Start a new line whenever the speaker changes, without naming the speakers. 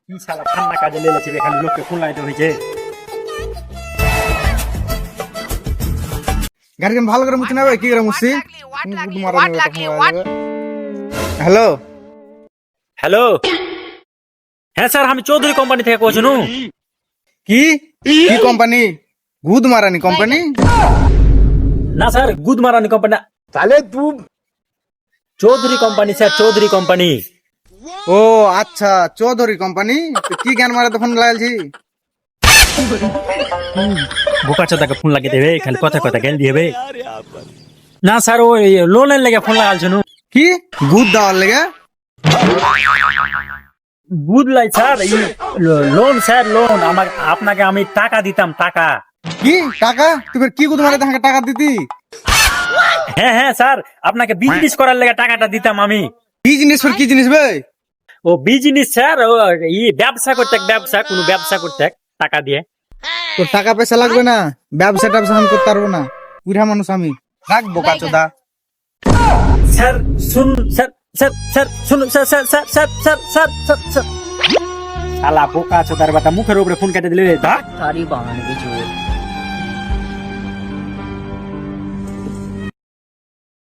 কি শালা ঠান্ডা কাজে লেগেছে রে, খালি লোককে ফোন লাগাইতে হয়েছে।
গাড়ি ভালো করে মুছি না ভাই, কি করে মুছি? হ্যালো
হ্যালো, হ্যাঁ স্যার, আমি চৌধুরী কোম্পানি থেকে কইছি।
কি কি কোম্পানি? গুদ মারানি কোম্পানি?
না স্যার, গুদ মারানি কোম্পানি না,
তাহলে তুই?
Chowdhury company sir, Chowdhury company.
ও আচ্ছা, চৌধুরী কোম্পানি। তো কি জ্ঞান মারাতে ফোন লাগাইছি?
বোকা চোদাকে ফোন লাগিয়ে দেবে, খালি কথা কথা জ্ঞান দিয়ে। না স্যার, ওই লোনের লেগে ফোন লাগালছেন।
কি গুদ দেওয়ার লেগে?
বুঝলাই স্যার, লোন স্যার, লোন। আপনাকে আমি টাকা দিতাম, টাকা।
কি টাকা? তুই কি গুদ মারাতে আমাকে টাকা দিতি?
হ্যাঁ হ্যাঁ স্যার, আপনাকে বিজনেস করার লেগে টাকাটা দিতাম আমি।
কি জিনিস কি জিনিস ভাই?
ও বিজনেস স্যার, ও ব্যবসা করতে, ব্যবসা, কোনো ব্যবসা করতে টাকা দিয়ে।
তোর টাকা পয়সা লাগবে না, ব্যবসা ট্যাবসা আমি করতে পারবো না, বুড়া মানুষ আমি। রাখবো কাচোদা।
স্যার শুন, স্যার স্যার স্যার শুনুন, sir sir sir sir sir sir sir sir শালা বোকা চোদার বেটা, মুখের উপরে ফোন কেটে দিলে।
তারই বানানো কিছু